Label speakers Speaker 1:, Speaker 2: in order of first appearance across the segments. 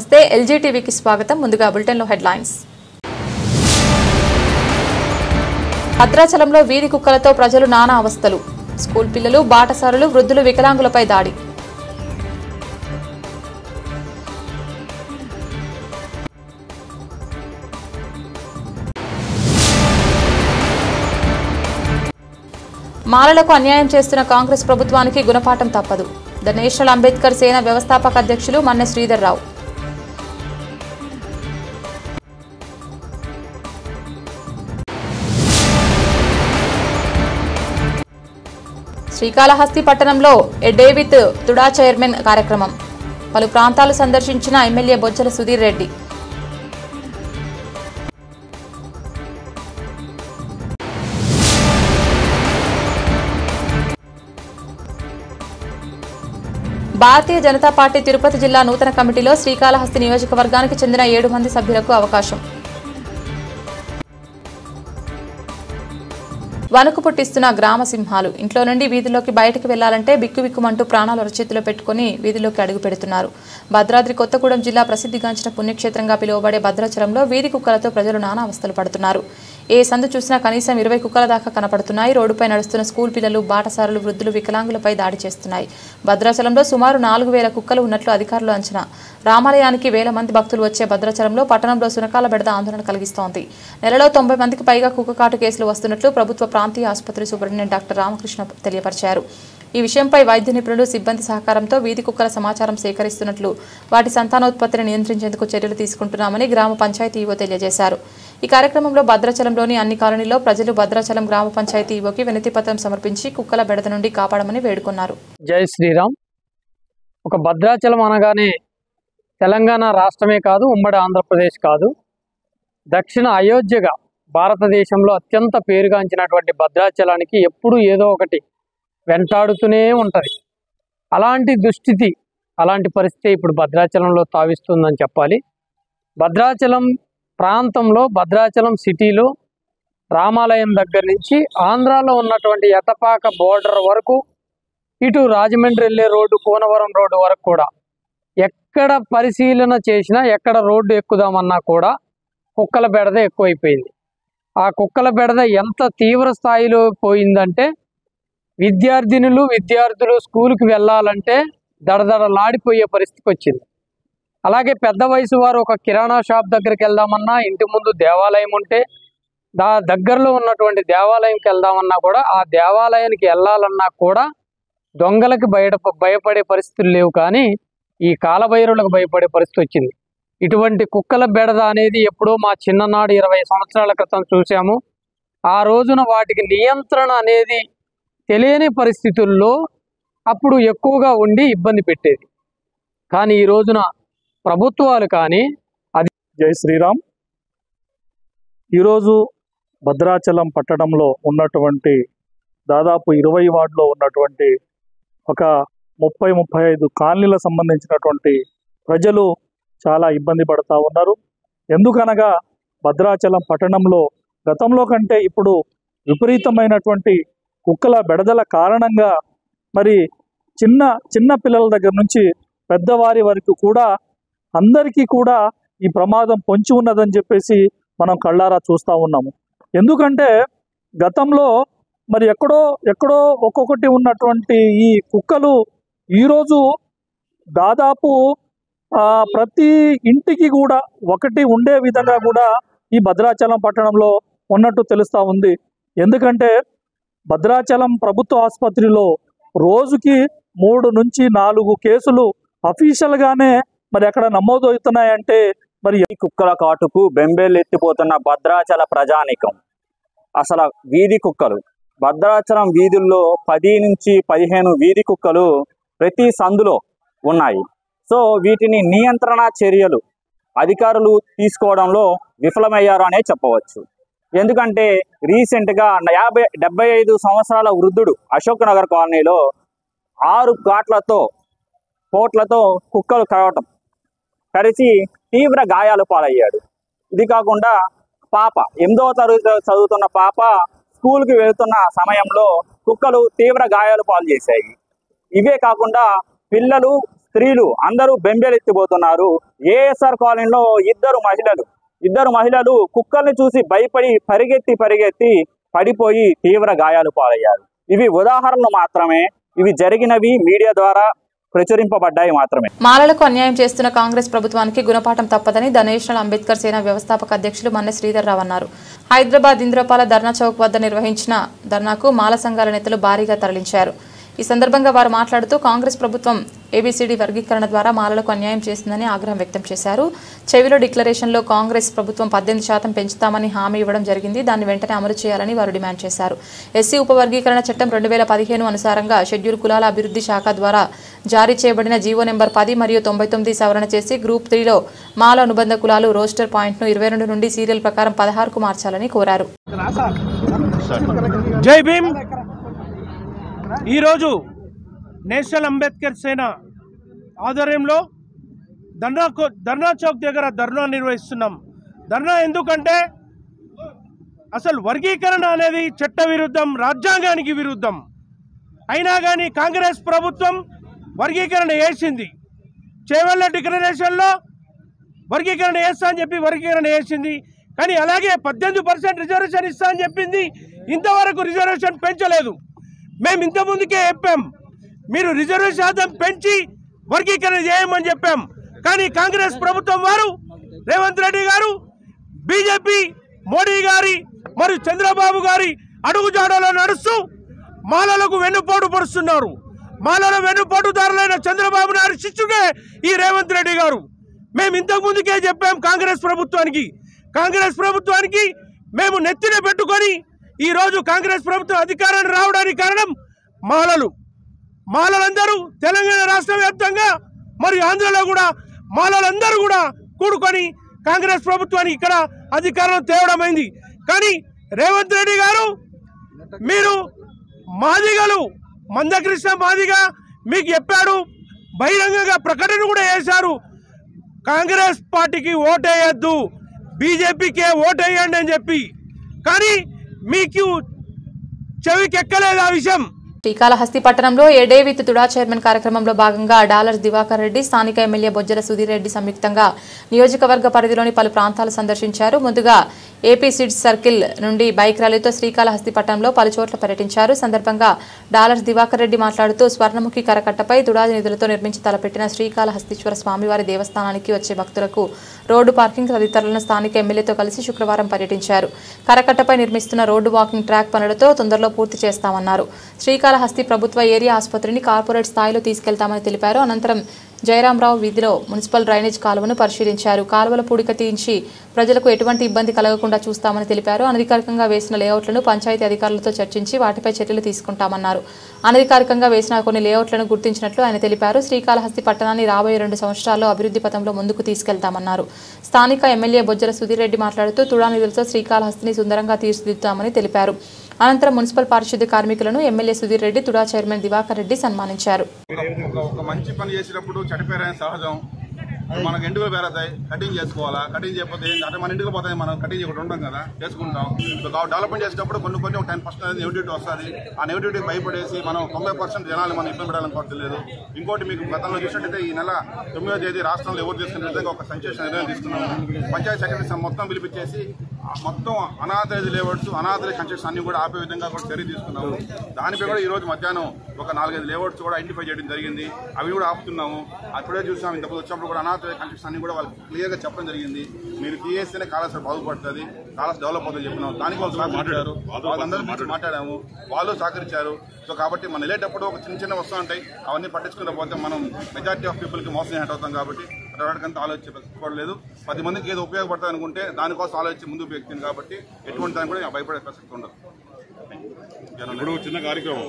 Speaker 1: నమస్తే ఎల్జీ టీవీకి స్వాగతం. ముందుగా బులెటిన్లో హెడ్లైన్స్. భద్రాచలంలో వీధి కుక్కలతో ప్రజలు నానా అవస్థలు. స్కూల్ పిల్లలు, బాటసారులు, వృద్ధులు, వికలాంగులపై దాడి. మాలలకు అన్యాయం చేస్తున్న కాంగ్రెస్ ప్రభుత్వానికి గుణపాఠం తప్పదు. ద నేషనల్ అంబేద్కర్ సేన వ్యవస్థాపక అధ్యక్షులు మన్నె శ్రీధర్ రావు. శ్రీకాళహస్తి పట్టణంలో a day with TUDA chairman కార్యక్రమం. పలు ప్రాంతాలు సందర్శించిన ఎమ్మెల్యే బొజ్జల సుధీర్ రెడ్డి. భారతీయ జనతా పార్టీ తిరుపతి జిల్లా నూతన కమిటీలో శ్రీకాళహస్తి నియోజకవర్గానికి చెందిన 7 మంది సభ్యులకు అవకాశం. వణుకు పుట్టిస్తున్న గ్రామ సింహాలు. ఇంట్లో నుండి వీధిలోకి బయటకు వెళ్లాలంటే బిక్కుబిక్కుమంటూ ప్రాణాలు అరచేతిలో పెట్టుకుని వీధిలోకి అడుగు పెడుతున్నారు. భద్రాద్రి కొత్తగూడెం జిల్లా ప్రసిద్ధిగాంచిన పుణ్యక్షేత్రంగా పిలువబడే భద్రాచలంలో వీధి కుక్కలతో ప్రజలు నానా అవస్థలు పడుతున్నారు. ఏ సందు చూసినా కనీసం 20 కుక్కల దాకా కనపడుతున్నాయి. రోడ్డుపై నడుస్తున్న స్కూల్ పిల్లలు, బాటసారులు, వృద్ధులు, వికలాంగులపై దాడి చేస్తున్నాయి. భద్రాచలంలో సుమారు 4000 కుక్కలు ఉన్నట్లు అధికారులు అంచనా. రామాలయానికి వేల మంది భక్తులు వచ్చే భద్రాచలంలో పట్టణంలో సునకాల బెడద ఆందోళన కలిగిస్తోంది. నెలలో 90 మందికి పైగా కుక్కకాటు కేసులు వస్తున్నట్లు ప్రభుత్వ ప్రాంతీయ ఆసుపత్రి సూపరింటెండెంట్ డాక్టర్ రామకృష్ణ తెలియపరిచారు. ఈ విషయంపై వైద్య నిపుణులు, సిబ్బంది సహకారంతో వీధి కుక్కల సమాచారం సేకరిస్తున్నట్లు, వాటి సంతానోత్పత్తిని నియంత్రించేందుకు చర్యలు తీసుకుంటున్నామని గ్రామ పంచాయతీ ఈవో తెలియజేశారు. ఈ కార్యక్రమంలో భద్రాచలంలోని అన్ని కాలనీల్లో ప్రజలు భద్రాచలం గ్రామ పంచాయతీ ఈవోకి వినతి పత్రం సమర్పించి కుక్కల బెడద నుండి కాపాడమని వేడుకున్నారు.
Speaker 2: జై శ్రీరామ్. ఒక భద్రాచలం అనగానే తెలంగాణ రాష్ట్రమే కాదు, ఉమ్మడి ఆంధ్రప్రదేశ్ కాదు, దక్షిణ అయోధ్యగా భారతదేశంలో అత్యంత పేరుగాంచినటువంటి భద్రాచలానికి ఎప్పుడూ ఏదో ఒకటి వెంటాడుతూనే ఉంటుంది. అలాంటి దుస్థితి, అలాంటి పరిస్థితి ఇప్పుడు భద్రాచలంలో తావిస్తుందని చెప్పాలి. భద్రాచలం ప్రాంతంలో, భద్రాచలం సిటీలో రామాలయం దగ్గర నుంచి ఆంధ్రాలో ఉన్నటువంటి ఎటపాక బోర్డర్ వరకు, ఇటు రాజమండ్రి వెళ్ళే రోడ్డు, కోనవరం రోడ్డు వరకు కూడా ఎక్కడ పరిశీలన చేసినా, ఎక్కడ రోడ్డు ఎక్కుదామన్నా కూడా కుక్కల బెడద ఎక్కువైపోయింది. ఆ కుక్కల బెడద ఎంత తీవ్ర స్థాయిలో పోయిందంటే విద్యార్థులు స్కూల్కి వెళ్ళాలంటే దడదడలాడిపోయే పరిస్థితికి వచ్చింది. అలాగే పెద్ద వయసు వారు ఒక కిరాణా షాప్ దగ్గరికి వెళ్దామన్నా, ఇంటి ముందు దేవాలయం ఉంటే దగ్గరలో ఉన్నటువంటి దేవాలయంకి వెళ్దామన్నా కూడా, ఆ దేవాలయానికి వెళ్ళాలన్నా కూడా దొంగలకి భయపడే పరిస్థితులు లేవు, కానీ ఈ కాలభైరవులకు భయపడే పరిస్థితి వచ్చింది. ఇటువంటి కుక్కల బెడద అనేది ఎప్పుడో మా చిన్ననాడు 20 సంవత్సరాల క్రితం చూసాము. ఆ రోజున వాటికి నియంత్రణ అనేది తెలియని పరిస్థితుల్లో అప్పుడు ఎక్కువగా ఉండి ఇబ్బంది పెట్టేది. కానీ ఈ రోజున ప్రభుత్వాలు కానీ అది.
Speaker 3: జై శ్రీరామ్. ఈరోజు భద్రాచలం పట్టణంలో ఉన్నటువంటి దాదాపు 20 వార్డులో ఉన్నటువంటి ఒక 30-35 కాలనీలకు సంబంధించినటువంటి ప్రజలు చాలా ఇబ్బంది పడుతూ ఉన్నారు. ఎందుకనగా భద్రాచలం పట్టణంలో గతంలో కంటే ఇప్పుడు విపరీతమైనటువంటి కుక్కల బెడదల కారణంగా మరి చిన్న పిల్లల దగ్గర నుంచి పెద్దవారి వరకు కూడా అందరికీ కూడా ఈ ప్రమాదం పొంచి ఉన్నదని చెప్పేసి మనం కళ్ళారా చూస్తూ ఉన్నాము. ఎందుకంటే గతంలో మరి ఎక్కడో ఒక్కొక్కటి ఉన్నటువంటి ఈ కుక్కలు ఈరోజు దాదాపు ప్రతి ఇంటికి కూడా ఒకటి ఉండే విధంగా కూడా ఈ భద్రాచలం పట్టణంలో ఉన్నట్టు తెలుస్తూ ఉంది. ఎందుకంటే భద్రాచలం ప్రభుత్వ ఆసుపత్రిలో రోజుకి 3 నుంచి 4 కేసులు అఫీషియల్గానే మరి అక్కడ నమోదు అవుతున్నాయంటే, మరి
Speaker 4: ఈ కుక్కల కాటుకు బెంబేలు ఎత్తిపోతున్న భద్రాచల ప్రజానికం. అసలు వీధి కుక్కలు భద్రాచలం వీధుల్లో 10 నుంచి 15 వీధి కుక్కలు ప్రతి సందులో ఉన్నాయి. సో వీటిని నియంత్రణ చర్యలు అధికారులు తీసుకోవడంలో విఫలమయ్యారు అనే చెప్పవచ్చు. ఎందుకంటే రీసెంట్గా 75 సంవత్సరాల వృద్ధుడు అశోక్ నగర్ కాలనీలో 6 పోట్లతో కుక్కలు కరిచి తీవ్ర గాయాలు పాలయ్యాడు. ఇది కాకుండా పాప 8వ తరగతి చదువుతున్న పాప స్కూల్కి వెళ్తున్న సమయంలో కుక్కలు తీవ్ర గాయాలు పాలు చేశాయి. ఇవే కాకుండా పిల్లలు స్త్రీలు అందరూ బెంబేలెత్తిపోతున్నారు. ఏఎస్ఆర్ కాలనీలో ఇద్దరు మహిళలు కుక్కల్ని చూసి భయపడి పరిగెత్తి పడిపోయి తీవ్ర గాయాలు పాలయ్యారు. ఇవి ఉదాహరణలు మాత్రమే. ఇవి జరిగినవి మీడియా ద్వారా ప్రచురింపబడ్డాయి మాత్రమే.
Speaker 1: మాలలకు అన్యాయం చేస్తున్న కాంగ్రెస్ ప్రభుత్వానికి గుణపాఠం తప్పదని ద నేషనల్ అంబేద్కర్ సేన వ్యవస్థాపక అధ్యక్షులు మన్నె శ్రీధర్ రావు అన్నారు. హైదరాబాద్ ఇంద్రపాల ధర్నా చౌక్ వద్ద నిర్వహించిన ధర్నాకు మాల సంఘాల నేతలు భారీగా తరలించారు. ఈ సందర్భంగా వారు మాట్లాడుతూ కాంగ్రెస్ ప్రభుత్వం ఏబీసీడీ వర్గీకరణ ద్వారా మాలలకు అన్యాయం చేస్తుందని ఆగ్రహం వ్యక్తం చేశారు. చెవిలో డిక్లరేషన్లో కాంగ్రెస్ ప్రభుత్వం 18% పెంచుతామని హామీ ఇవ్వడం జరిగింది. దాన్ని వెంటనే అమలు చేయాలని వారు డిమాండ్ చేశారు. ఎస్సీ ఉపవర్గీకరణ చట్టం 2015 అనుసారంగా షెడ్యూల్ కులాల అభివృద్ధి శాఖ ద్వారా జారీ చేయబడిన జీవో నెంబర్ 10 మరియు 99 సవరణ చేసి గ్రూప్ 3లో మాల అనుబంధ కులాలు రోస్టర్ పాయింట్ను 22 నుండి సీరియల్ ప్రకారం 16కు మార్చాలని కోరారు.
Speaker 5: జై భీమ్. ఈరోజు నేషనల్ అంబేద్కర్ సేన ఆధ్వర్యంలో ధర్నా చౌక్ దగ్గర ధర్నా నిర్వహిస్తున్నాం. ధర్నా ఎందుకంటే అసలు వర్గీకరణ అనేది చట్ట విరుద్ధం, రాజ్యాంగానికి విరుద్ధం. అయినా కానీ కాంగ్రెస్ ప్రభుత్వం వర్గీకరణ చేసింది. చేవెళ్ళ డిక్లరేషన్లో వర్గీకరణ చేస్తా అని చెప్పి వర్గీకరణ చేసింది. కానీ అలాగే 18% రిజర్వేషన్ ఇస్తా అని చెప్పింది. ఇంతవరకు రిజర్వేషన్ పెంచలేదు. మేము ఇంతకుముందుకే చెప్పాం, మీరు రిజర్వేషన్ శాతం పెంచి వర్గీకరణ చేయమని చెప్పాం. కానీ కాంగ్రెస్ ప్రభుత్వం వారు, రేవంత్ రెడ్డి గారు, బీజేపీ, మోడీ గారి మరియు చంద్రబాబు గారి అడుగుజాడలో నడుస్తూ మాలలకు వెన్నుపోటు పడుతున్నారు. మాలల వెన్నుపోటుదారులైన చంద్రబాబు నాయుడు శిష్యుడే ఈ రేవంత్ రెడ్డి గారు. మేము ఇంతకుముందుకే చెప్పాం కాంగ్రెస్ ప్రభుత్వానికి మేము నెత్తిన పెట్టుకొని ఈరోజు కాంగ్రెస్ ప్రభుత్వం అధికారాన్ని రావడానికి కారణం మాలలందరూ తెలంగాణ రాష్ట్ర వ్యాప్తంగా మరియు ఆంధ్రలో కూడా మాలలందరూ కూడా కూడుకొని కాంగ్రెస్ ప్రభుత్వానికి ఇక్కడ అధికారం తేవడమైంది. కానీ రేవంత్ రెడ్డి గారు, మీరు మాదిగలు, మందకృష్ణ మాదిగ మీకు చెప్పాడు, బహిరంగంగా ప్రకటన కూడా చేశారు, కాంగ్రెస్ పార్టీకి ఓటేయద్దు, బీజేపీకే ఓటేయండి అని చెప్పి. కానీ మీకు చెవికెక్కలేదు ఆ విషయం.
Speaker 1: శ్రీకాళహస్తి పట్టణంలో ఏ డే విత్ తుడా చైర్మన్ కార్యక్రమంలో భాగంగా డాలర్స్ దివాకర్ రెడ్డి, స్థానిక ఎమ్మెల్యే బొజ్జల సుధీర్ రెడ్డి సంయుక్తంగా నియోజకవర్గ పరిధిలోని పలు ప్రాంతాలు సందర్శించారు. ముందుగా ఏపీ సిడ్స్ సర్కిల్ నుండి బైక్ ర్యాలీతో శ్రీకాళహస్తి పట్టణంలో పలు చోట్ల పర్యటించారు. సందర్భంగా డాలర్స్ దివాకర్ రెడ్డి మాట్లాడుతూ స్వర్ణముఖి కరకట్టపై తుడా నిధులతో నిర్మించి తలపెట్టిన శ్రీకాళహస్తీశ్వర స్వామివారి దేవస్థానానికి వచ్చే భక్తులకు రోడ్డు పార్కింగ్ తదితరులను స్థానిక ఎమ్మెల్యేతో కలిసి శుక్రవారం పర్యటించారు. కరకట్టపై నిర్మిస్తున్న రోడ్డు వాకింగ్ ట్రాక్ పనులతో తొందరలో పూర్తి చేస్తామన్నారు. శ్రీకాళహస్తి ప్రభుత్వ ఏరియా ఆసుపత్రిని కార్పొరేట్ స్థాయిలో తీసుకెళ్తామని తెలిపారు. అనంతరం జయరామరావు వీధిలో మున్సిపల్ డ్రైనేజ్ కాలువను పరిశీలించారు. కాలువల పూడిక తీయించి ప్రజలకు ఎటువంటి ఇబ్బంది కలగకుండా చూస్తామని తెలిపారు. అనధికారికంగా వేసిన లేఅవుట్లను పంచాయతీ అధికారులతో చర్చించి వాటిపై చర్యలు తీసుకుంటామన్నారు. అనధికారికంగా వేసిన కొన్ని లేఅవుట్లను గుర్తించినట్లు ఆయన తెలిపారు. శ్రీకాళహస్తి పట్టణాన్ని రాబోయే 2 సంవత్సరాల్లో అభివృద్ధి పథంలో ముందుకు తీసుకెళ్తామన్నారు. స్థానిక ఎమ్మెల్యే బొజ్జల సుధీర్ రెడ్డి మాట్లాడుతూ తుడా నిధులతో శ్రీకాళహస్తిని సుందరంగా తీర్చిదిద్దుతామని తెలిపారు. అనంతరం మున్సిపల్ పారిశుద్ధ్య కార్మికులను ఎమ్మెల్యే సుధీర్ రెడ్డి, తుడా చైర్మన్ దివాకర్ రెడ్డి సన్మానించారు.
Speaker 6: ఒక మంచి పని చేసినప్పుడు చెడిపోయారని సహజం. మనకు ఎండుకలు పేరతాయి, కటింగ్ చేసుకోవాలా, కటింగ్ చేయకపోతే అంటే మన ఇంటికి పోతాయి, మనం కటింగ్ చేయకుండా ఉంటాం కదా, చేసుకుంటాం. డెవలప్మెంట్ చేసేటప్పుడు కొన్ని 10% అనేది నెగిటివిటీ వస్తుంది. ఆ నెగిటివిటీకి భయపడేసి మనం 90% జనాలు మనం ఇబ్బంది పెట్టాలని కోరలేదు. ఇంకోటి మీకు గతంలో చూసినట్టయితే ఈ నెల 9వ తేదీ రాష్ట్రంలో ఎవరు తీసుకునే విధంగా ఒక సంచేసిన నిర్ణయం తీసుకున్నాము. పంచాయతీ సెక్రటరీ మొత్తం పిలిపించేసి మొత్తం అనాథరైజ్ లేఅవుట్స్, అనాథరైజ్ కన్స్ట్రక్షన్ అన్ని కూడా ఆపే విధంగా కూడా చర్య తీసుకున్నాము. దానిపై కూడా ఈ రోజు మధ్యాహ్నం ఒక 4-5 లేఅవుట్స్ కూడా ఐడెంటిఫై చేయడం జరిగింది. అవి కూడా ఆపుతున్నాము. అప్పుడే చూసాం, ఇంతకుముందు వచ్చినప్పుడు కూడా అనాథరైజ్ కన్స్ట్రక్షన్ అన్ని కూడా వాళ్ళకి క్లియర్గా చెప్పడం జరిగింది. మీరు తీయేస్తేనే కాళేశ్వరం బాగుపడుతుంది, కాళేశ్వరం డెవలప్ అవుతుందని చెప్పినాం. దానికి వాళ్ళు సహకరించారు, వాళ్ళందరూ మాట్లాడాము, వాళ్ళు సహకరించారు. సో కాబట్టి మనం వెళ్ళేటప్పుడు ఒక చిన్న వస్తూ ఉంటాయి, అవన్నీ పట్టించుకుని పోతే మనం మెజారిటీ ఆఫ్ పీపుల్కి మోసం హెట్ అవుతాం. కాబట్టి అటువంటి ఆలోచించలేదు. 10 మందికి ఏదో ఉపయోగపడుతుంది అనుకుంటే దానికోసం ఆలోచించి ముందుకు వ్యక్తిని. కాబట్టి ఎటువంటి దాన్ని కూడా భయపడే ప్రసక్తి ఉండదు. చిన్న కార్యక్రమం.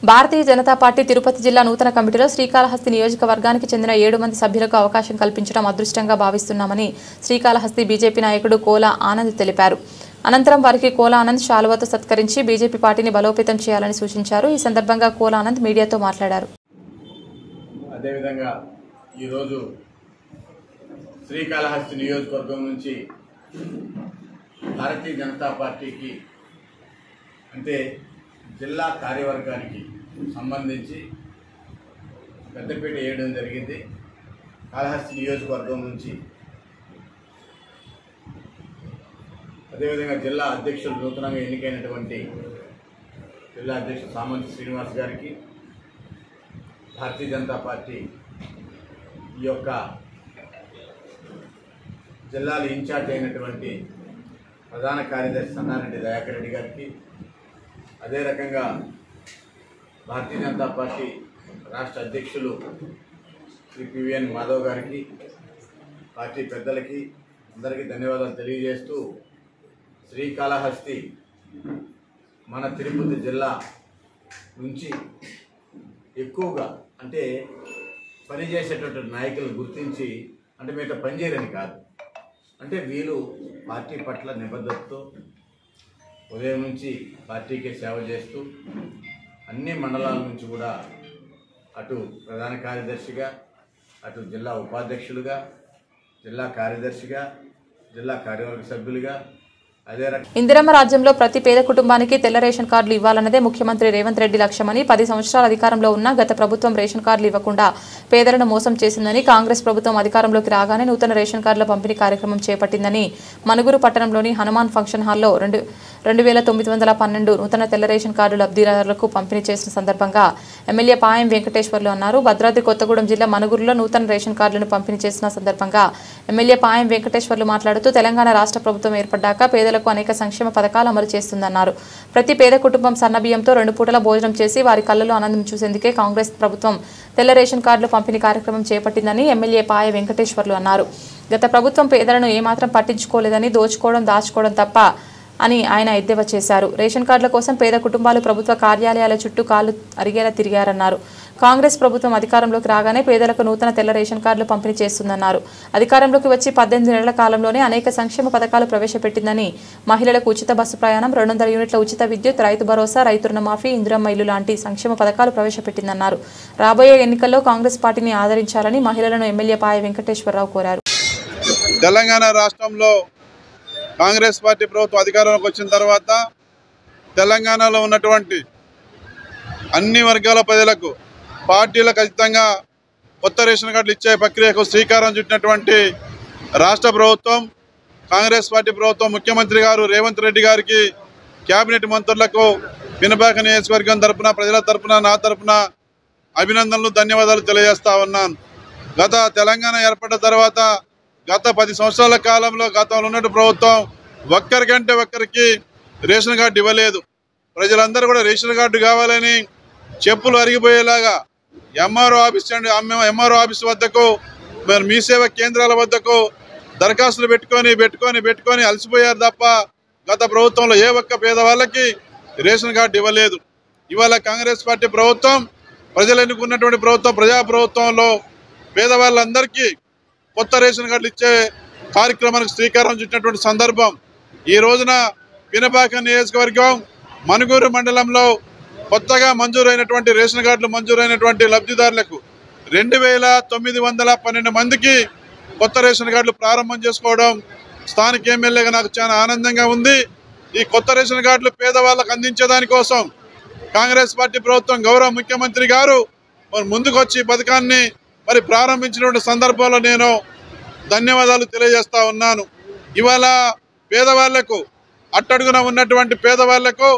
Speaker 1: భారతీయ జనతా పార్టీ తిరుపతి జిల్లా నూతన కమిటీలో శ్రీకాళహస్తి నియోజకవర్గానికి చెందిన 7 మంది సభ్యులకు అవకాశం కల్పించడం అదృష్టంగా భావిస్తున్నామని శ్రీకాళహస్తి బీజేపీ నాయకుడు కోలా ఆనంద్ తెలిపారు. అనంతరం వారికి కోలా ఆనంద్ శాలువాతో సత్కరించి బీజేపీ పార్టీని బలోపేతం చేయాలని సూచించారు. ఈ సందర్భంగా కోలా ఆనంద్ మీడియాతో మాట్లాడారు.
Speaker 7: అదేవిధంగా ఈరోజు శ్రీకాళహస్తి నియోజకవర్గం నుంచి భారతీయ జనతా పార్టీకి అంటే జిల్లా కార్యవర్గానికి సంబంధించి పెద్దపేట వేయడం జరిగింది. కాళహస్తి నియోజకవర్గం నుంచి అదేవిధంగా జిల్లా అధ్యక్షులు నూతనంగా ఎన్నికైనటువంటి జిల్లా అధ్యక్షుడు సామంతి శ్రీనివాస్ గారికి, భారతీయ జనతా పార్టీ ఈ యొక్క జిల్లాల ఇన్ఛార్జ్ అయినటువంటి ప్రధాన కార్యదర్శి సన్నారెడ్డి దయాకర్ రెడ్డి గారికి, అదే రకంగా భారతీయ జనతా పార్టీ రాష్ట్ర అధ్యక్షులు శ్రీ పివిఎన్ మాధవ్ గారికి, పార్టీ పెద్దలకి అందరికీ ధన్యవాదాలు తెలియజేస్తూ, శ్రీకాళహస్తి మన తిరుపతి జిల్లా నుంచి ఎక్కువగా అంటే పనిచేసేటటువంటి నాయకులను గుర్తించి, అంటే మిగతా పనిచేయరని కాదు, అంటే వీళ్ళు పార్టీ పట్ల నిబద్ధతతో ఉదయం నుంచి పార్టీకే సేవ చేస్తూ అన్ని మండలాల నుంచి కూడా అటు ప్రధాన కార్యదర్శిగా, అటు జిల్లా ఉపాధ్యక్షులుగా, జిల్లా కార్యదర్శిగా, జిల్లా కార్యవర్గ సభ్యులుగా,
Speaker 1: ఇందిరమ్మ రాజ్యంలో ప్రతి పేద కుటుంబానికి తెల్ల రేషన్ కార్డులు ఇవ్వాలన్నదే ముఖ్యమంత్రి రేవంత్ రెడ్డి లక్ష్యమని, 10 సంవత్సరాల అధికారంలో ఉన్న గత ప్రభుత్వం రేషన్ కార్డులు ఇవ్వకుండా పేదలను మోసం చేసిందని, కాంగ్రెస్ ప్రభుత్వం అధికారంలోకి రాగానే నూతన రేషన్ కార్డుల పంపిణీ కార్యక్రమం చేపట్టిందని మనుగురు పట్టణంలోని హనుమాన్ ఫంక్షన్ హాల్లో 2912 నూతన తెల్ల రేషన్ కార్డు లబ్ధిదారులకు పంపిణీ చేసిన సందర్భంగా ఎమ్మెల్యే పాయం వెంకటేశ్వర్లు అన్నారు. భద్రాద్రి కొత్తగూడెం జిల్లా మనుగురులో నూతన రేషన్ కార్డులను పంపిణీ చేసిన సందర్భంగా ఎమ్మెల్యే పాయం వెంకటేశ్వర్లు మాట్లాడుతూ, తెలంగాణ రాష్ట్ర ప్రభుత్వం ఏర్పడ్డాక పేదలకు అనేక సంక్షేమ పథకాలు అమలు చేస్తుందన్నారు. ప్రతి పేద కుటుంబం సన్నబియ్యంతో 2 పూటల భోజనం చేసి వారి కళ్ళలో ఆనందం చూసేందుకే కాంగ్రెస్ ప్రభుత్వం తెల్ల రేషన్ కార్డుల పంపిణీ కార్యక్రమం చేపట్టిందని ఎమ్మెల్యే పాయ వెంకటేశ్వర్లు అన్నారు. గత ప్రభుత్వం పేదలను ఏమాత్రం పట్టించుకోలేదని, దోచుకోవడం దాచుకోవడం తప్ప అని ఆయన ఎద్దేవా చేశారు. రేషన్ కార్డుల కోసం పేద కుటుంబాలు ప్రభుత్వ కార్యాలయాల చుట్టూ కాళ్లు అరిగేలా తిరిగారన్నారు. కాంగ్రెస్ ప్రభుత్వం అధికారంలోకి రాగానే పేదలకు నూతన తెల్ల రేషన్ కార్డులు పంపిణీ చేస్తుందన్నారు. అధికారంలోకి వచ్చి 18 నెలల కాలంలోనే అనేక సంక్షేమ పథకాలు ప్రవేశపెట్టిందని, మహిళలకు ఉచిత బస్సు ప్రయాణం, 200 యూనిట్ల ఉచిత విద్యుత్, రైతు భరోసా, రైతు రుణమాఫీ, ఇందిరమ్మ ఇల్లు లాంటి సంక్షేమ పథకాలు ప్రవేశపెట్టిందన్నారు. రాబోయే ఎన్నికల్లో కాంగ్రెస్ పార్టీని ఆదరించాలని మహిళలను ఎమ్మెల్యే పాయ వెంకటేశ్వరరావు కోరారు.
Speaker 8: తెలంగాణ రాష్ట్రంలో కాంగ్రెస్ పార్టీ ప్రభుత్వం అధికారంలోకి వచ్చిన తర్వాత తెలంగాణలో ఉన్నటువంటి అన్ని వర్గాల ప్రజలకు పార్టీలకు ఖచ్చితంగా కొత్త రేషన్ కార్డులు ఇచ్చే ప్రక్రియకు శ్రీకారం చుట్టినటువంటి రాష్ట్ర ప్రభుత్వం, కాంగ్రెస్ పార్టీ ప్రభుత్వం, ముఖ్యమంత్రి గారు రేవంత్ రెడ్డి గారికి, కేబినెట్ మంత్రులకు పినపాక నియోజకవర్గం తరఫున, ప్రజల తరఫున, నా తరఫున అభినందనలు, ధన్యవాదాలు తెలియజేస్తా ఉన్నాను. గత తెలంగాణ ఏర్పడ్డ తర్వాత గత 10 సంవత్సరాల కాలంలో గతంలో ఉన్న ప్రభుత్వం ఒక్కరికంటే ఒక్కరికి రేషన్ కార్డు ఇవ్వలేదు. ప్రజలందరూ కూడా రేషన్ కార్డు కావాలని చెప్పులు అరిగిపోయేలాగా ఎంఆర్ఓ ఆఫీస్ వద్దకు, మరి మీ సేవా కేంద్రాల వద్దకు దరఖాస్తులు పెట్టుకొని అలసిపోయారు తప్ప గత ప్రభుత్వంలో ఏ ఒక్క పేదవాళ్ళకి రేషన్ కార్డు ఇవ్వలేదు. ఇవాళ కాంగ్రెస్ పార్టీ ప్రభుత్వం, ప్రజలు ఎన్నుకున్నటువంటి ప్రభుత్వం, ప్రజా ప్రభుత్వంలో పేదవాళ్ళందరికీ కొత్త రేషన్ కార్డులు ఇచ్చే కార్యక్రమానికి శ్రీకారం చుట్టినటువంటి సందర్భం. ఈ రోజున పినపాక నియోజకవర్గం మనుగూరు మండలంలో కొత్తగా మంజూరైనటువంటి రేషన్ కార్డులు మంజూరైనటువంటి లబ్ధిదారులకు 2912 మందికి కొత్త రేషన్ కార్డులు ప్రారంభం చేసుకోవడం స్థానిక ఎమ్మెల్యేగా నాకు చాలా ఆనందంగా ఉంది. ఈ కొత్త రేషన్ కార్డులు పేదవాళ్ళకు అందించేదానికోసం కాంగ్రెస్ పార్టీ ప్రభుత్వం, గౌరవ ముఖ్యమంత్రి గారు ముందుకొచ్చి పథకాన్ని మరి ప్రారంభించినటువంటి సందర్భంలో నేను ధన్యవాదాలు తెలియజేస్తా ఉన్నాను. ఇవాళ పేదవాళ్లకు, అట్టడుగున ఉన్నటువంటి పేదవాళ్లకు,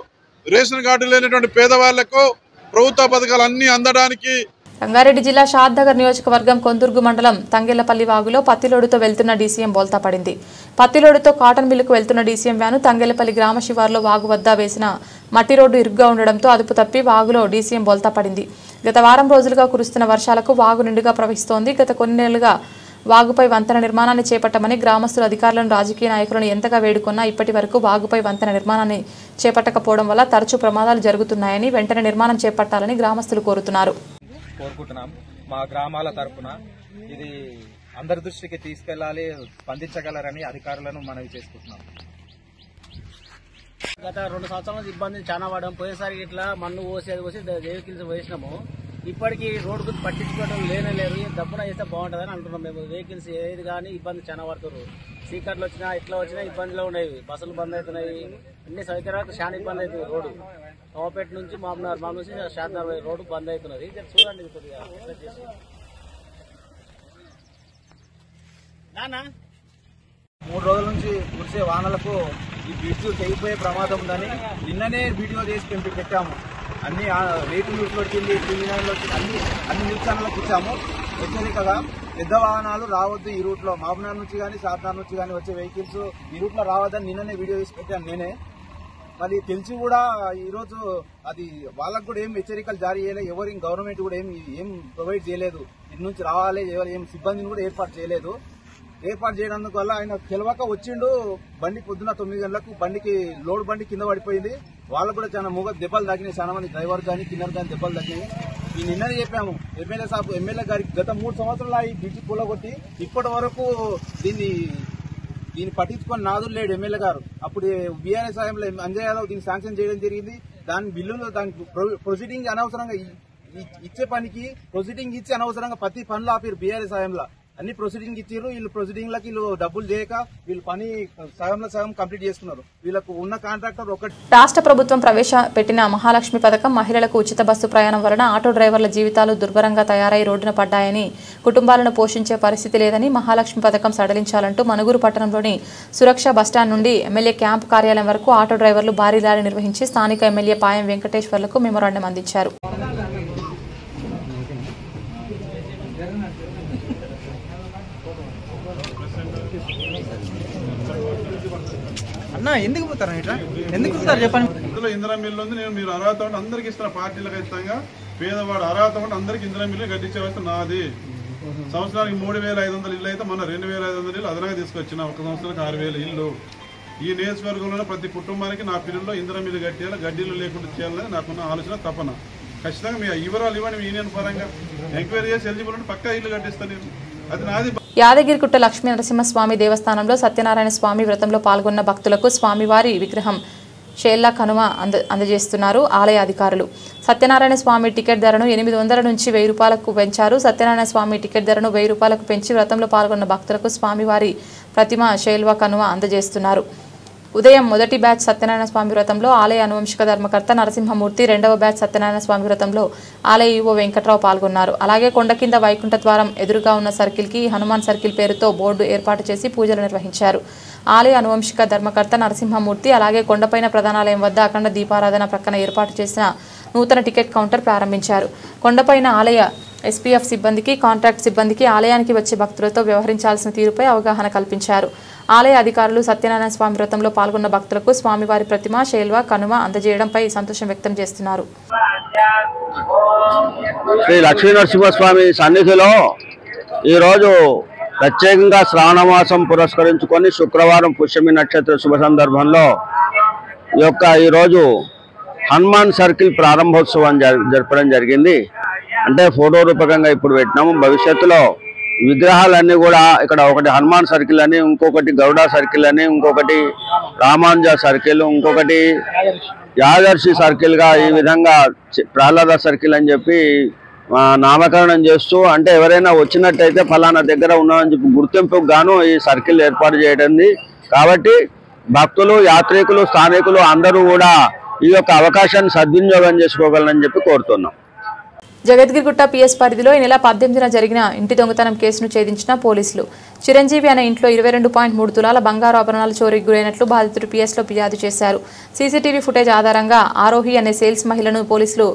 Speaker 8: రేషన్ కార్డు లేనటువంటి పేదవాళ్లకు ప్రభుత్వ పథకాలు అన్నీ అందడానికి
Speaker 1: రంగారెడ్డి జిల్లా షాద్నగర్ నియోజకవర్గం కొందుర్గు మండలం తంగెళ్లపల్లి వాగులో పత్తిలోడుతో వెళ్తున్న డీసీఎం బోల్తా పడింది. పత్తిలోడుతో కాటన్ మిల్లుకు వెళ్తున్న డీసీఎం వ్యాను తంగెళ్లపల్లి గ్రామ శివారులో వాగు వద్ద వేసిన మట్టి రోడ్డు ఇరుగ్గా ఉండడంతో అదుపు తప్పి వాగులో డీసీఎం బోల్తా పడింది. గత వారం రోజులుగా కురుస్తున్న వర్షాలకు వాగు నిండుగా ప్రవహిస్తోంది. గత కొన్ని నెలలుగా వాగుపై వంతెన నిర్మాణాన్ని చేపట్టమని గ్రామస్తులు అధికారులను, రాజకీయ నాయకులను ఎంతగా వేడుకున్నా ఇప్పటి వరకు వాగుపై వంతెన నిర్మాణాన్ని చేపట్టకపోవడం వల్ల తరచూ ప్రమాదాలు జరుగుతున్నాయని, వెంటనే నిర్మాణం చేపట్టాలని గ్రామస్తులు కోరుతున్నారు.
Speaker 9: మా గ్రామాల తరపున ఇది అందరి దృష్టికి తీసుకెళ్లాలి, స్పందించగలరని అధికారులను మనవి చేసుకుంటున్నాం.
Speaker 10: గత 2 సంవత్సరాల ఇబ్బంది చాలా పడడం. పోయేసరికి ఇట్లా మన్ను పోసి వెహికల్స్ వేసినాము. ఇప్పటికీ రోడ్డు గురించి పట్టించుకోవడం లేరు. దప్పున వేస్తే బాగుంటుందని అంటున్నాం. మేము వెహికల్స్ ఏది కానీ ఇబ్బంది చాలా పడుతున్నారు. సీకర్లు వచ్చినా ఇట్లా వచ్చినా ఇబ్బందులు ఉన్నాయి. బస్సులు బంద్ అవుతున్నాయి. అన్ని సౌకర్యాలకు చాలా ఇబ్బంది అవుతుంది రోడ్డు. నవాపేట నుంచి మామూలు నుంచి శాంతార్ రోడ్డు బంద్ అవుతున్నది. చూడండి కొద్దిగా ఎక్సైజ్ చేసి.
Speaker 9: 3 రోజుల నుంచి కురిసే వానలకు ఈ బ్రిడ్జ్ తెగిపోయే ప్రమాదం ఉందని నిన్ననే వీడియో చేసి పెట్టాము. అన్ని రేటు న్యూస్లో వచ్చింది, టీవీ నైన్లో వచ్చింది, అన్ని న్యూస్ ఛానళ్ళకి ఇచ్చాము. హెచ్చరికగా పెద్ద వాహనాలు రావద్దు ఈ రూట్లో, మహబూబ్నగర్ నుంచి కానీ సాతార్ నుంచి కానీ వచ్చే వెహికల్స్ ఈ రూట్లో రావద్దని నిన్ననే వీడియో చేసి పెట్టాను నేనే. మరి తెలిసి కూడా ఈరోజు అది వాళ్ళకు కూడా ఏం హెచ్చరికలు జారీ చేయలేదు. ఎవరి గవర్నమెంట్ కూడా ఏం ప్రొవైడ్ చేయలేదు. ఇటు నుంచి రావాలి, ఏం సిబ్బందిని కూడా ఏర్పాటు చేయలేదు. ఏర్పాటు చేయడానికి వల్ల ఆయన తెలవక వచ్చిండు. బండి పొద్దున 9 గంటలకు బండికి లోడ్ బండి కింద పడిపోయింది. వాళ్ళకు కూడా చాలా దెబ్బలు తగ్గినాయి. చాలా మంది డ్రైవర్ కానీ కిన్నర్ కానీ దెబ్బలు తగ్గినాయి. ఈ నిన్ననే చెప్పాము ఎమ్మెల్యే గారికి. గత 3 సంవత్సరాలు ఈ బ్రిడ్జ్ కూలగొట్టి ఇప్పటి వరకు దీన్ని పట్టించుకొని నాదులు లేడు ఎమ్మెల్యే గారు. అప్పుడు బీఆర్ఎస్ హయాంలో అంజయ్ యాదవ్ దీన్ని శాంక్షన్ చేయడం జరిగింది. దాని బిల్లులో దానికి ప్రొసీడింగ్ అనవసరంగా ఇచ్చే పనికి ప్రొసీడింగ్ ఇచ్చి అనవసరంగా ప్రతి పనులు ఆపారు బీఆర్ఎస్ హయాంలో. అన్ని ప్రొసీడింగ్ ఇచ్చారు. వీళ్ళు ప్రొసీడింగ్లకి డబ్బులు చేయక వీళ్ళు పని సగం కంప్లీట్ చేసుకున్నారు. వీళ్ళకు ఉన్న కాంట్రాక్టర్ ఒకటి.
Speaker 1: రాష్ట్ర ప్రభుత్వం ప్రవేశపెట్టిన మహాలక్ష్మి పథకం మహిళలకు ఉచిత బస్సు ప్రయాణం వలన ఆటో డ్రైవర్ల జీవితాలు దుర్భరంగా తయారై రోడ్డున పడ్డాయని, కుటుంబాలను పోషించే పరిస్థితి లేదని మహాలక్ష్మి పథకం సడలించాలంటూ మనుగురు పట్టణంలోని సురక్ష బస్టాండ్ నుండి ఎమ్మెల్యే క్యాంపు కార్యాలయం వరకు ఆటో డ్రైవర్లు భారీ ర్యాలీ నిర్వహించి స్థానిక ఎమ్మెల్యే పాయం వెంకటేశ్వర్లకు మెమోరాండం అందించారు.
Speaker 9: ఎందుకు పోతారు ఇట్లా ఎందుకు ఇస్తారు చెప్పండి.
Speaker 8: ఇందులో ఇందిరా మిల్లు ఉంది. నేను మీరు అర్హత ఉంటే అందరికి ఇస్తున్న పార్టీలకు ఖచ్చితంగా పేదవాడు అర్హత ఉంటే అందరికి ఇందిరా మిల్లు కట్టించే వ్యవస్థ నాది. సంవత్సరానికి 3,500 ఇల్లు అయితే మొన్న 2,500 ఇల్లు అదనంగా తీసుకొచ్చిన. ఒక సంవత్సరానికి 6,000 ఇల్లు. ఈ నియోజకవర్గంలో ప్రతి కుటుంబానికి నా పిల్లల్లో ఇందిరా మిల్లు కట్టేయాలి, గడ్డీలు లేకుండా చేయాలని నాకున్న ఆలోచన తపన. ఖచ్చితంగా మీ వివరాలు ఇవ్వండి. మీ యూనియన్ పరంగా ఎంక్వైరీ చేసి ఎలిజిబుల్ ఉంటే పక్కా ఇల్లు కట్టిస్తాను నేను. అది నాది.
Speaker 1: యాదగిరిగుట్ట లక్ష్మీ నరసింహస్వామి దేవస్థానంలో సత్యనారాయణ స్వామి వ్రతంలో పాల్గొన్న భక్తులకు స్వామివారి విగ్రహం షేల్లా కనుమ అందజేస్తున్నారు ఆలయ అధికారులు. సత్యనారాయణ స్వామి టికెట్ ధరను 800 నుంచి 1000 రూపాయలకు పెంచారు. సత్యనారాయణ స్వామి టికెట్ ధరను 1000 రూపాయలకు పెంచి వ్రతంలో పాల్గొన్న భక్తులకు స్వామివారి ప్రతిమ షేల్వా కనుమ అందజేస్తున్నారు. ఉదయం మొదటి బ్యాచ్ సత్యనారాయణ స్వామి వ్రతంలో ఆలయ అనువంశిక ధర్మకర్త నరసింహమూర్తి, రెండవ బ్యాచ్ సత్యనారాయణ స్వామి వ్రతంలో ఆలయ ఈవో వెంకట్రావు పాల్గొన్నారు. అలాగే కొండ కింద వైకుంఠ ద్వారం ఎదురుగా ఉన్న సర్కిల్కి హనుమాన్ సర్కిల్ పేరుతో బోర్డు ఏర్పాటు చేసి పూజలు నిర్వహించారు. ఆలయ అనువంశిక ధర్మకర్త నరసింహమూర్తి అలాగే కొండపైన ప్రధానాలయం వద్ద అఖండ దీపారాధన ప్రక్కన ఏర్పాటు చేసిన నూతన టికెట్ కౌంటర్ ప్రారంభించారు. కొండపైన ఆలయ ఎస్పీఎఫ్ సిబ్బందికి, కాంట్రాక్ట్ సిబ్బందికి ఆలయానికి వచ్చే భక్తులతో వ్యవహరించాల్సిన తీరుపై అవగాహన కల్పించారు. ఆలయ అధికారులు సత్యనారాయణ స్వామి వ్రతంలో పాల్గొన్న భక్తులకు స్వామివారి ప్రతిమ షేల్వా కనుమ అందజేయడంపై సంతోషం వ్యక్తం చేస్తున్నారు.
Speaker 11: శ్రీ లక్ష్మీ నరసింహస్వామి సన్నిధిలో ఈరోజు ప్రత్యేకంగా శ్రావణమాసం పురస్కరించుకొని శుక్రవారం పుష్యమి నక్షత్ర శుభ సందర్భంలో ఈరోజు హనుమాన్ సర్కిల్ ప్రారంభోత్సవం జరపడం జరిగింది. అంటే ఫోటో రూపకంగా ఇప్పుడు పెట్టినాము. భవిష్యత్తులో విగ్రహాలన్నీ కూడా ఇక్కడ ఒకటి హనుమాన్ సర్కిల్ అని, ఇంకొకటి గౌడ సర్కిల్ అని, ఇంకొకటి రామానుజ సర్కిల్, ఇంకొకటి యాదర్శి సర్కిల్గా ఈ విధంగా ప్రహ్లాద సర్కిల్ అని చెప్పి నామకరణం చేస్తూ, అంటే ఎవరైనా వచ్చినట్టయితే ఫలానా దగ్గర ఉన్నామని చెప్పి గుర్తింపుకు గాను ఈ సర్కిల్ ఏర్పాటు చేయడం. కాబట్టి భక్తులు, యాత్రికులు, స్థానికులు అందరూ కూడా ఈ యొక్క అవకాశాన్ని సద్వినియోగం చేసుకోగలరని చెప్పి కోరుతున్నాం.
Speaker 1: జగద్గిరిగుట్ట పిఎస్ పరిధిలో ఈ నెల 18న జరిగిన ఇంటి దొంగతనం కేసును ఛేదించిన పోలీసులు. చిరంజీవి అనే ఇంట్లో 22.3 తులాల బంగారు ఆభరణాలు చోరీకి గురైనట్లు బాధితుడు పిఎస్లో ఫిర్యాదు చేశారు. సీసీటీవీ ఫుటేజ్ ఆధారంగా ఆరోహి అనే సేల్స్ మహిళను పోలీసులు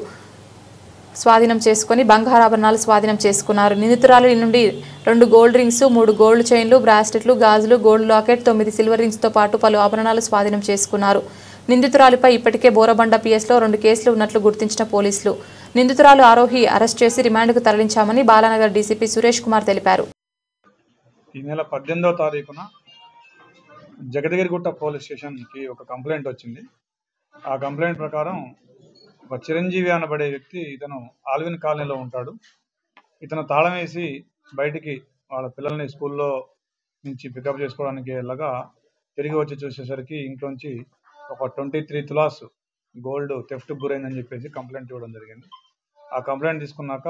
Speaker 1: స్వాధీనం చేసుకుని బంగారాభరణాలు స్వాధీనం చేసుకున్నారు. నిందితురాలి నుండి 2 గోల్డ్ రింగ్స్, 3 గోల్డ్ చైన్లు, బ్రాస్లెట్లు, గాజులు, గోల్డ్ లాకెట్, 9 సిల్వర్ రింగ్స్తో పాటు పలు ఆభరణాలు స్వాధీనం చేసుకున్నారు. నిందితురాలిపై ఇప్పటికే బోరబండ పిఎస్లో 2 కేసులు ఉన్నట్లు గుర్తించిన పోలీసులు నిందితురాలు ఆరోహి అరెస్ట్ చేసి రిమాండ్కు తరలించామని బాలానగర్ డీసీపీ సురేష్ కుమార్ తెలిపారు.
Speaker 12: ఈ నెల 18వ తారీఖున జగద్గిరిగుట్ట పోలీస్ స్టేషన్కి ఒక కంప్లైంట్ వచ్చింది. ఆ కంప్లైంట్ ప్రకారం ఒక చిరంజీవి అనబడే వ్యక్తి, ఇతను ఆల్విన్ కాలనీలో ఉంటాడు. ఇతను తాళం వేసి బయటికి వాళ్ళ పిల్లల్ని స్కూల్లో నుంచి పికప్ చేసుకోవడానికి వెళ్ళగా తిరిగి వచ్చి చూసేసరికి ఇంట్లోంచి ఒక 23 తులాస్ గోల్డ్ థెఫ్ట్కి గురైందని చెప్పేసి కంప్లైంట్ ఇవ్వడం జరిగింది. ఆ కంప్లైంట్ తీసుకున్నాక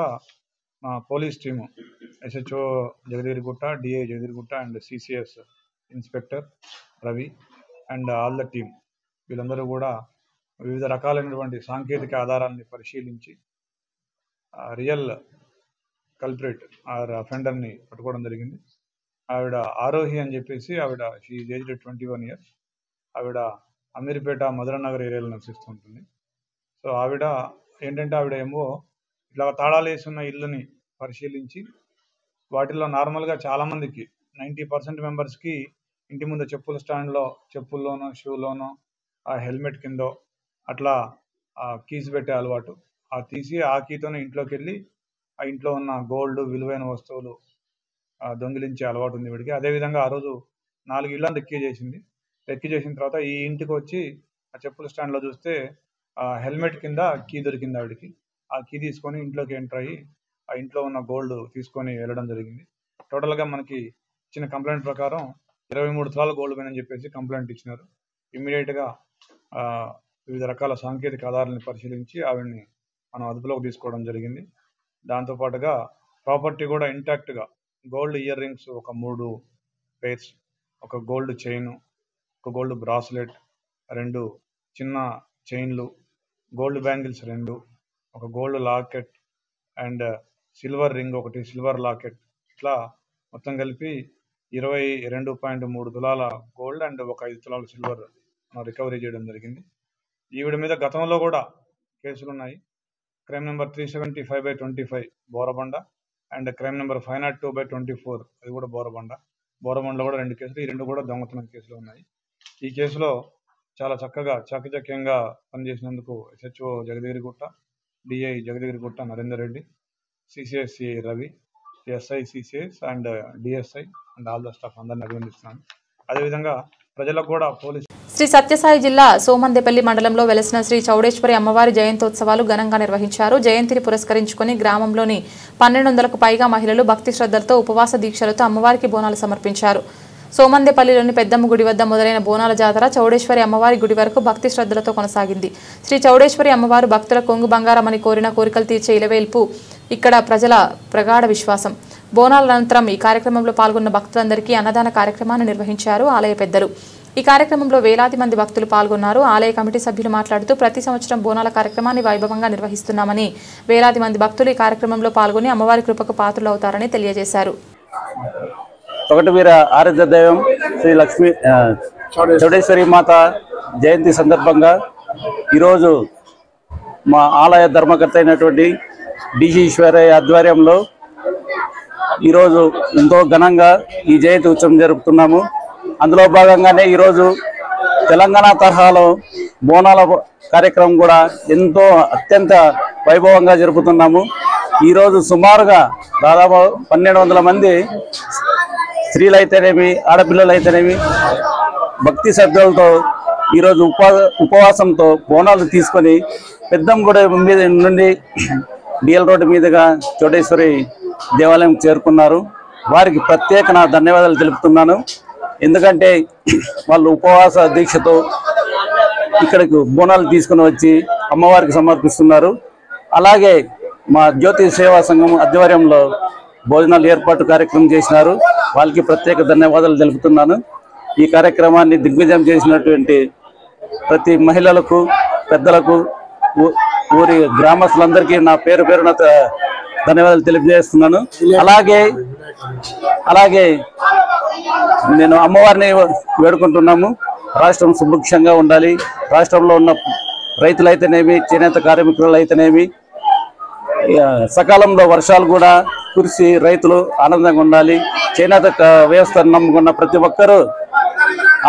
Speaker 12: మా police team SHO Jagadgirigutta, DI Jagadgirigutta and CCS inspector Ravi and all the team వీళ్ళందరూ కూడా వివిధ రకాలైనటువంటి సాంకేతిక ఆధారాన్ని పరిశీలించి రియల్ కల్ప్రిట్ ఆర్ అఫెండర్ని పట్టుకోవడం జరిగింది. ఆవిడ ఆరోహి అని చెప్పేసి ఆవిడ షీ ఏజ్డ్ 21 years. ఆవిడ అమీర్పేట మధురనగర్ ఏరియాలో నివసిస్తుంటుంది. సో ఆవిడ ఏంటంటే ఆవిడ ఏమో ఇట్లా తాళాలు వేసున్న ఇల్లుని పరిశీలించి వాటిల్లో నార్మల్గా చాలామందికి 90% మెంబర్స్కి ఇంటి ముందు చెప్పుల స్టాండ్లో చెప్పుల్లోనో షూలోనో ఆ హెల్మెట్ కిందో అట్లా కీస్ పెట్టే అలవాటు. ఆ తీసి ఆ కీతోనే ఇంట్లోకి వెళ్ళి ఆ ఇంట్లో ఉన్న గోల్డ్ విలువైన వస్తువులు దొంగిలించే అలవాటు ఉంది వీడికి. అదేవిధంగా ఆ రోజు 4 ఇళ్లను రెక్కి చేసింది. రెక్కి చేసిన తర్వాత ఈ ఇంటికి వచ్చి ఆ చెప్పుల స్టాండ్లో చూస్తే హెల్మెట్ కింద కీ దొరికింది ఆవిడికి. ఆ కీ తీసుకొని ఇంట్లోకి ఎంటర్ అయ్యి ఆ ఇంట్లో ఉన్న గోల్డ్ తీసుకొని వెళ్ళడం జరిగింది. టోటల్గా మనకి ఇచ్చిన కంప్లైంట్ ప్రకారం 23 తులాల గోల్డ్ పోయిందని చెప్పేసి కంప్లైంట్ ఇచ్చినారు. ఇమ్మీడియట్గా వివిధ రకాల సాంకేతిక ఆధారాలను పరిశీలించి ఆవిడని మనం అదుపులోకి తీసుకోవడం జరిగింది. దాంతోపాటుగా ప్రాపర్టీ కూడా ఇంటాక్ట్గా గోల్డ్ ఇయర్ రింగ్స్ ఒక 3 pairs, ఒక గోల్డ్ చైను, ఒక గోల్డ్ బ్రాస్లెట్, 2 చిన్న చైన్లు, గోల్డ్ బ్యాంగిల్స్ 2, ఒక gold locket and silver ring ఒకటి, సిల్వర్ లాకెట్, ఇట్లా మొత్తం కలిపి 22.3 తులాల గోల్డ్ అండ్ ఒక 5 తులాల సిల్వర్ రికవరీ చేయడం జరిగింది. ఈవిడ మీద గతంలో కూడా కేసులు ఉన్నాయి. Crime number 375/25 Borabanda and crime number 502/24 అది కూడా బోరబండలో కూడా 2 కేసులు. ఈ 2 కూడా దొంగతనం కేసులు ఉన్నాయి. ఈ కేసులో చాలా చక్కగా చాకచక్యంగా పనిచేసినందుకు SHO Jagadgirigutta, DI Jagadgirigutta Narender Reddy, CCS Ravi, SI CCS and DSI and all the staff అందరిని అభినందిస్తున్నాను. అదేవిధంగా ప్రజలకు కూడా పోలీసు
Speaker 1: శ్రీ సత్యసాయి జిల్లా సోమందేపల్లి మండలంలో వెలసిన శ్రీ చౌడేశ్వరి అమ్మవారి జయంతోత్సవాలు ఘనంగా నిర్వహించారు. జయంతిని పురస్కరించుకుని గ్రామంలోని 1200కు పైగా మహిళలు భక్తి శ్రద్ధలతో ఉపవాస దీక్షలతో అమ్మవారికి బోనాలు సమర్పించారు. సోమందేపల్లిలోని పెద్దమ్మ గుడి వద్ద మొదలైన బోనాల జాతర చౌడేశ్వరి అమ్మవారి గుడి వరకు భక్తి శ్రద్ధలతో కొనసాగింది. శ్రీ చౌడేశ్వరి అమ్మవారు భక్తుల కొంగు బంగారమని కోరిన కోరికలు తీర్చే ఇలవేల్పు ఇక్కడ ప్రజల ప్రగాఢ విశ్వాసం. బోనాల అనంతరం ఈ కార్యక్రమంలో పాల్గొన్న భక్తులందరికీ అన్నదాన కార్యక్రమాన్ని నిర్వహించారు ఆలయ పెద్దలు. ఈ కార్యక్రమంలో వేలాది మంది భక్తులు పాల్గొన్నారు. ఆలయ కమిటీ సభ్యులు మాట్లాడుతూ ప్రతి సంవత్సరం బోనాల కార్యక్రమాన్ని వైభవంగా నిర్వహిస్తున్నామని, వేలాది మంది భక్తులు ఈ కార్యక్రమంలో పాల్గొని అమ్మవారి కృపకు పాత్రులవుతారని తెలియజేశారు.
Speaker 11: ఒకటి వీర ఆరాధ్య దైవం శ్రీ లక్ష్మీ చౌడేశ్వరి మాత జయంతి సందర్భంగా ఈరోజు మా ఆలయ ధర్మకర్త అయినటువంటి DC ఈశ్వరయ్య ఆధ్వర్యంలో ఈరోజు ఎంతో ఘనంగా ఈ జయంతి ఉత్సవం జరుపుతున్నాము. అందులో భాగంగానే ఈరోజు తెలంగాణ తరహాలో బోనాల కార్యక్రమం కూడా ఎంతో అత్యంత వైభవంగా జరుపుతున్నాము. ఈరోజు సుమారుగా దాదాపు 1200 మంది స్త్రీలైతేనేమి ఆడపిల్లలైతేనేమి భక్తి శ్రద్ధలతో ఈరోజు ఉపవాసంతో బోనాలు తీసుకొని పెద్దంగూడ మీద నుండి DL రోడ్డు మీదుగా చౌడేశ్వరి దేవాలయం చేరుకున్నారు. వారికి ప్రత్యేక నా ధన్యవాదాలు తెలుపుతున్నాను. ఎందుకంటే వాళ్ళు ఉపవాస దీక్షతో ఇక్కడికి బోనాలు తీసుకుని వచ్చి అమ్మవారికి సమర్పిస్తున్నారు. అలాగే మా జ్యోతి సేవా సంఘం ఆధ్వర్యంలో భోజనాలు ఏర్పాటు కార్యక్రమం చేసినారు. వాళ్ళకి ప్రత్యేక ధన్యవాదాలు తెలుపుతున్నాను. ఈ కార్యక్రమాన్ని దిగ్విజయం చేసినటువంటి ప్రతి మహిళలకు, పెద్దలకు, ఊరి గ్రామస్తులందరికీ నా పేరున ధన్యవాదాలు తెలియజేస్తున్నాను. అలాగే నేను అమ్మవారిని వేడుకుంటున్నాము. రాష్ట్రం సుభిక్షంగా ఉండాలి. రాష్ట్రంలో ఉన్న రైతులైతేనేమి, చేనేత కార్మికులు అయితేనేమి సకాలంలో వర్షాలు కూడా కురిసి రైతులు ఆనందంగా ఉండాలి. చేనేత వ్యవస్థను నమ్ముకున్న ప్రతి ఒక్కరూ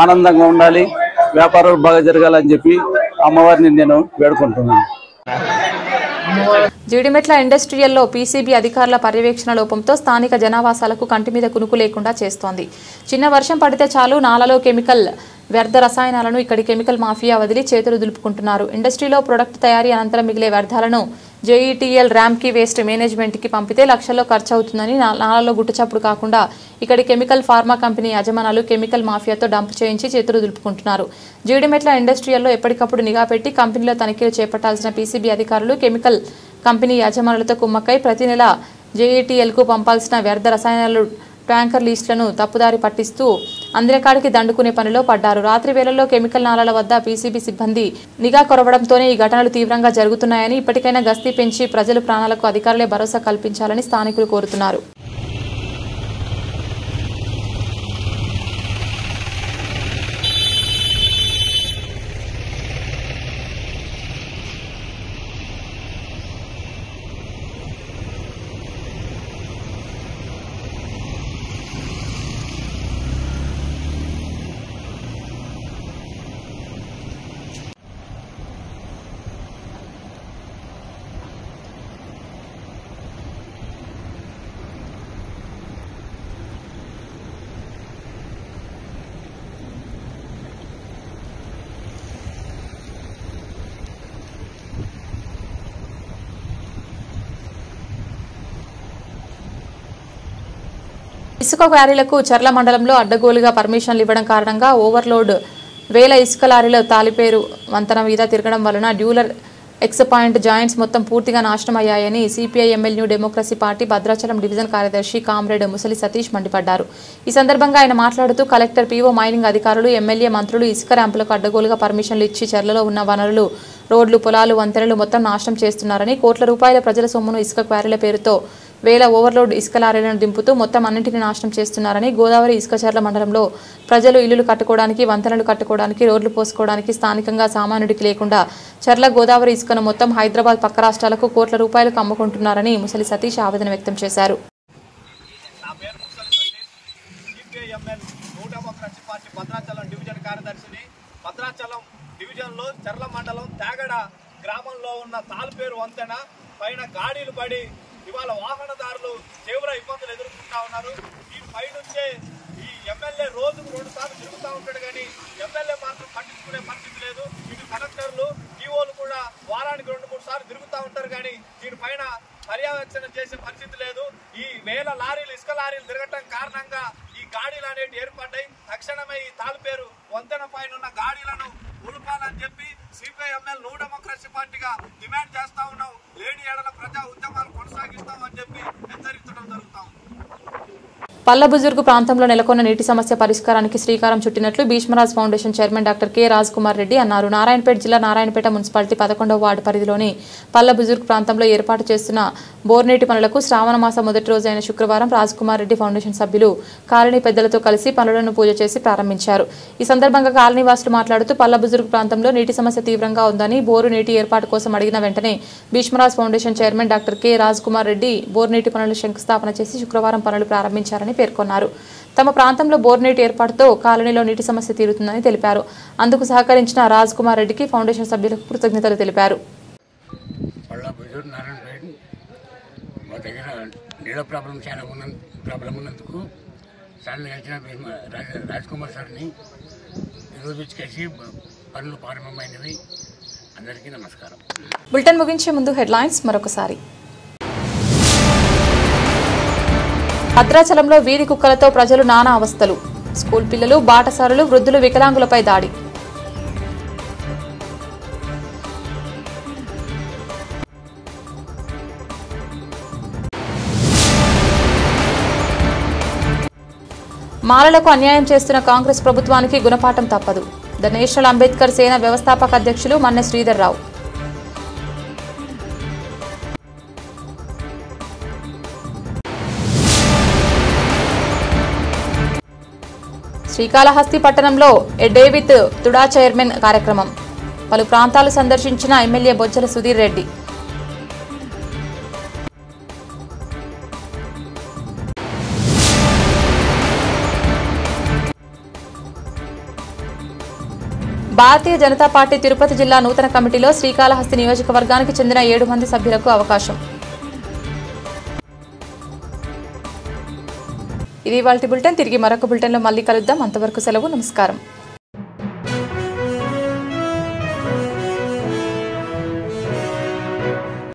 Speaker 11: ఆనందంగా ఉండాలి. వ్యాపారాలు బాగా జరగాలని చెప్పి అమ్మవారిని నేను వేడుకుంటున్నాను.
Speaker 1: జీడిమెట్ల ఇండస్ట్రియల్లో PCB అధికారుల పర్యవేక్షణ లోపంతో స్థానిక జనావాసాలకు కంటి మీద కునుకు లేకుండా చేస్తోంది. చిన్న వర్షం పడితే చాలు నాలలో కెమికల్ వ్యర్థ రసాయనాలను ఇక్కడి కెమికల్ మాఫియా వదిలి చేతులు దులుపుకుంటున్నారు. ఇండస్ట్రీలో ప్రొడక్ట్ తయారీ అనంతరం మిగిలే వ్యర్థాలను JETL ర్యాంకీ వేస్ట్ మేనేజ్మెంట్కి పంపితే లక్షల్లో ఖర్చు అవుతుందని నాలలో గుట్టుచప్పుడు కాకుండా ఇక్కడి కెమికల్ ఫార్మా కంపెనీ యజమానులు కెమికల్ మాఫియాతో డంప్ చేయించి చేతులు దులుపుకుంటున్నారు. జీడిమెట్ల ఇండస్ట్రియల్లో ఎప్పటికప్పుడు నిఘా పెట్టి కంపెనీలో తనిఖీలు చేపట్టాల్సిన PCB అధికారులు కెమికల్ కంపెనీ యజమానులతో కుమ్మక్కై ప్రతి నెల JETLకు పంపాల్సిన వ్యర్థ రసాయనాలు ట్యాంకర్ లిస్టులను తప్పుదారి పట్టిస్తూ అందిన కాడికి దండుకునే పనిలో పడ్డారు. రాత్రి వేళల్లో కెమికల్ నాలాల వద్ద పీసీబీ సిబ్బంది నిఘా కొరవడంతోనే ఈ ఘటనలు తీవ్రంగా జరుగుతున్నాయని, ఇప్పటికైనా గస్తీ పెంచి ప్రజల ప్రాణాలకు అధికారులే భరోసా కల్పించాలని స్థానికులు కోరుతున్నారు. ఇసుక క్వారీలకు చర్ల మండలంలో అడ్డగోలుగా పర్మిషన్లు ఇవ్వడం కారణంగా ఓవర్లోడ్ వేల ఇసుక లారీల తాలిపేరు వంతెన మీద తిరగడం వలన డ్యూలర్ ఎక్స్ పాయింట్ జాయింట్స్ మొత్తం పూర్తిగా నాశనం అయ్యాయని CPI ML new democracy party Bhadrachalam division కార్యదర్శి కామ్రేడ్ ముసలి సతీష్ మండిపడ్డారు. ఈ సందర్భంగా ఆయన మాట్లాడుతూ కలెక్టర్ పీఓ మైనింగ్ అధికారులు ఎమ్మెల్యే మంత్రులు ఇసుక ర్యాంపులకు అడ్డగోలుగా పర్మిషన్లు ఇచ్చి చర్లలో ఉన్న వనరులు రోడ్లు పొలాలు వంతెనలు మొత్తం నాశనం చేస్తున్నారని, కోట్ల రూపాయల ప్రజల సొమ్మును ఇసుక క్వారీల పేరుతో వేల ఓవర్లోడ్ ఇసుక లారీలను దింపుతూ మొత్తం అన్నింటినీ నాశనం చేస్తున్నారని, గోదావరి ఇసుక చర్ల మండలంలో ప్రజలు ఇల్లులు కట్టుకోవడానికి, వంతెనలు కట్టుకోవడానికి, రోడ్లు పోసుకోవడానికి స్థానికంగా సామాన్యుడికి లేకుండా చర్ల గోదావరి ఇసుకను మొత్తం హైదరాబాద్ పక్క రాష్ట్రాలకు కోట్ల రూపాయలకు అమ్ముకుంటున్నారని ముసలి సతీష్ ఆవేదన వ్యక్తం చేశారు.
Speaker 9: భద్రాచలం డివిజన్లో చర్ల మండలం తేగడ గ్రామంలో ఉన్న తాల్పేరు వంతెన పైన గాడీలు పడి ఇవాళ వాహనదారులు తీవ్ర ఇబ్బందులు ఎదుర్కొంటా ఉన్నారు. దీనిపై నుంచే ఈ ఎమ్మెల్యే రోజుకు 2 సార్లు తిరుగుతూ ఉంటాడు, కానీ ఎమ్మెల్యే మాత్రం పట్టించుకునే పరిస్థితి లేదు. ఇటు కలెక్టర్లు ఈఓలు కూడా వారానికి 2-3 సార్లు తిరుగుతూ ఉంటారు, కానీ దీనిపైన పర్యవేక్షణ చేసే పరిస్థితి లేదు. ఈ వేల లారీలు ఇసుక లారీలు తిరగటం కారణంగా ఈ గాడీలు అనేవి ఏర్పడ్డాయి. తక్షణమే ఈ తాల్పేరు వంతెన పైన ఉన్న గాడీలను ఉల్పాలని చెప్పి సిపిఐ ఎంఎల్ న్యూ డెమోక్రసీ పార్టీగా డిమాండ్ చేస్తా ఉన్నాం. లేని ఏడల ప్రజా ఉద్యమాలు కొనసాగిస్తామని చెప్పి హెచ్చరించడం జరుగుతాం.
Speaker 1: పల్లబుజుర్గు ప్రాంతంలో నెలకొన్న నీటి సమస్య పరిష్కారానికి శ్రీకారం చుట్టినట్లు Bhishmaraj foundation chairman doctor K Raj Kumar Reddy అన్నారు. నారాయణపేట జిల్లా నారాయణపేట మున్సిపాలిటీ 11వ వార్డు పరిధిలోని పల్లబుజుర్గు ప్రాంతంలో ఏర్పాటు చేస్తున్న బోర్నీటి పనులకు శ్రావణ మాసం మొదటి రోజు అయిన శుక్రవారం రాజ్ కుమార్ రెడ్డి ఫౌండేషన్ సభ్యులు కాలనీ పెద్దలతో కలిసి పనులను పూజ చేసి ప్రారంభించారు. ఈ సందర్భంగా కాలనీ వాసులు మాట్లాడుతూ పల్లబుజుర్గు ప్రాంతంలో నీటి సమస్య తీవ్రంగా ఉందని, బోరు నీటి ఏర్పాటు కోసం అడిగిన వెంటనే Bhishmaraj foundation chairman doctor K Raj Kumar Reddy బోర్నీటి పనులు శంకుస్థాపన చేసి శుక్రవారం పనులు ప్రారంభించారని పేర్కొన్నారు. తమ ప్రాంతంలో బోర్నీటి ఏర్పాటుతో కాలనీలో నీటి సమస్య తీరుతుందని తెలిపారు. అందుకు సహకరించిన రాజ్ కుమార్ రెడ్డికి ఫౌండేషన్ సభ్యులకు కృతజ్ఞతలు తెలిపారు.
Speaker 13: మా దగ్గర నీళ్ళ ప్రాబ్లం చాలా ఉన్నందుకు సార్ని కలిసిన రాజ్ కుమార్ సార్ని ఈరోజు కలిసి పనులు ప్రారంభమైనవి. అందరికీ నమస్కారం.
Speaker 1: బులెటిన్ ముగించే ముందు హెడ్లైన్స్ మరొకసారి. భద్రాచలంలో వీధి కుక్కలతో ప్రజలు నానా అవస్థలు. స్కూల్ పిల్లలు, బాటసారులు, వృద్ధులు, వికలాంగులపై దాడి. మాలలకు అన్యాయం చేస్తున్న కాంగ్రెస్ ప్రభుత్వానికి గుణపాఠం తప్పదు. ద నేషనల్ అంబేద్కర్ సేన వ్యవస్థాపక అధ్యక్షులు మన్నె శ్రీధర్ రావు. శ్రీకాళహస్తి పట్టణంలో ఏ డే విత్ తుడా చైర్మన్ కార్యక్రమం. పలు ప్రాంతాలు సందర్శించిన ఎమ్మెల్యే బొజ్జల సుధీర్ రెడ్డి. భారతీయ జనతా పార్టీ తిరుపతి జిల్లా నూతన కమిటీలో శ్రీకాళహస్తి నియోజకవర్గానికి చెందిన 7 మంది సభ్యులకు అవకాశం. ఇది ఇవాల్టి బులెటిన్. తిరిగి మరొక బులెటిన్లో మళ్ళీ కలుద్దాం. అంతవరకు సెలవు. నమస్కారం.